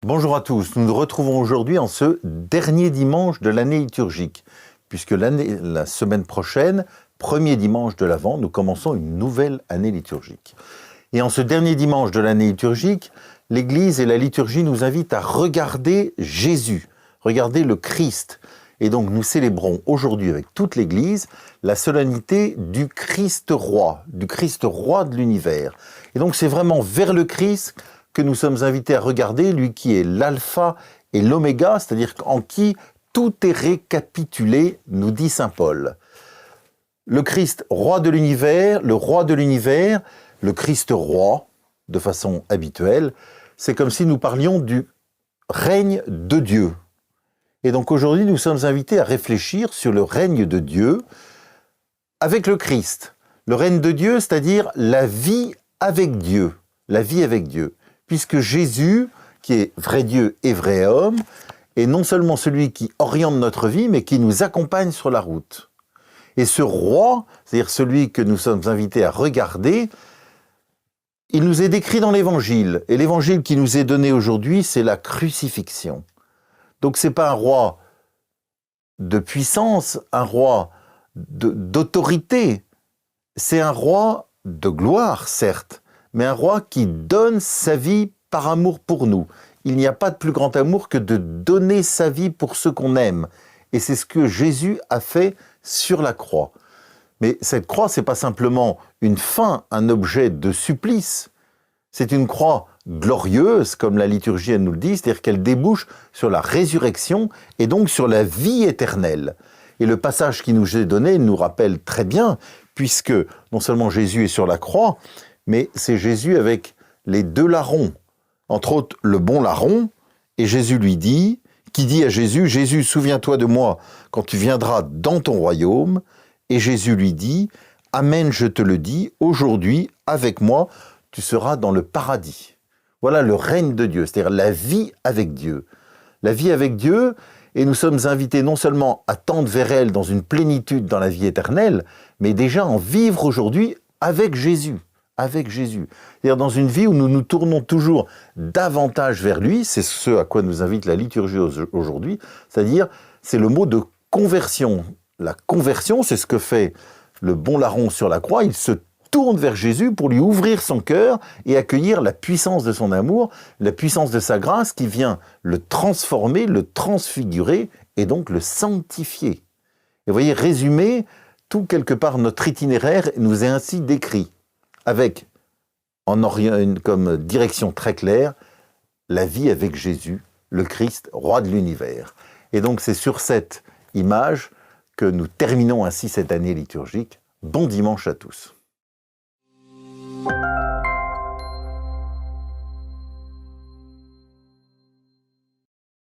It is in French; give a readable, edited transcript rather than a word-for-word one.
Bonjour à tous, nous nous retrouvons aujourd'hui en ce dernier dimanche de l'année liturgique, puisque la semaine prochaine, premier dimanche de l'Avent, nous commençons une nouvelle année liturgique. Et en ce dernier dimanche de l'année liturgique, l'Église et la liturgie nous invitent à regarder Jésus, regarder le Christ. Et donc nous célébrons aujourd'hui avec toute l'Église la solennité du Christ roi de l'univers. Et donc c'est vraiment vers le Christ que nous sommes invités à regarder, lui qui est l'alpha et l'oméga, c'est-à-dire en qui tout est récapitulé, nous dit saint Paul. Le Christ roi de l'univers, le Christ roi, de façon habituelle, c'est comme si nous parlions du règne de Dieu. Et donc aujourd'hui, nous sommes invités à réfléchir sur le règne de Dieu avec le Christ. Le règne de Dieu, c'est-à-dire la vie avec Dieu. La vie avec Dieu. Puisque Jésus, qui est vrai Dieu et vrai homme, est non seulement celui qui oriente notre vie, mais qui nous accompagne sur la route. Et ce roi, c'est-à-dire celui que nous sommes invités à regarder, il nous est décrit dans l'Évangile. Et l'Évangile qui nous est donné aujourd'hui, c'est la crucifixion. Donc ce n'est pas un roi de puissance, un roi d'autorité. C'est un roi de gloire, certes, mais un roi qui donne sa vie par amour pour nous. Il n'y a pas de plus grand amour que de donner sa vie pour ceux qu'on aime. Et c'est ce que Jésus a fait sur la croix. Mais cette croix, ce n'est pas simplement une fin, un objet de supplice. C'est une croix glorieuse, comme la liturgie elle nous le dit, c'est-à-dire qu'elle débouche sur la résurrection et donc sur la vie éternelle. Et le passage qui nous est donné nous rappelle très bien, puisque non seulement Jésus est sur la croix, mais c'est Jésus avec les deux larrons, entre autres le bon larron, et Jésus lui dit, qui dit à Jésus, « Jésus, souviens-toi de moi quand tu viendras dans ton royaume », et Jésus lui dit, « Amen, je te le dis, aujourd'hui, avec moi, tu seras dans le paradis. » Voilà le règne de Dieu, c'est-à-dire la vie avec Dieu. La vie avec Dieu, et nous sommes invités non seulement à tendre vers elle dans une plénitude dans la vie éternelle, mais déjà à en vivre aujourd'hui avec Jésus. Avec Jésus. C'est-à-dire dans une vie où nous nous tournons toujours davantage vers lui, c'est ce à quoi nous invite la liturgie aujourd'hui, c'est-à-dire c'est le mot de conversion. La conversion, c'est ce que fait le bon larron sur la croix, il se tourne vers Jésus pour lui ouvrir son cœur et accueillir la puissance de son amour, la puissance de sa grâce qui vient le transformer, le transfigurer et donc le sanctifier. Et vous voyez, résumé, tout quelque part notre itinéraire nous est ainsi décrit, avec comme direction très claire, la vie avec Jésus, le Christ, roi de l'univers. Et donc c'est sur cette image que nous terminons ainsi cette année liturgique. Bon dimanche à tous.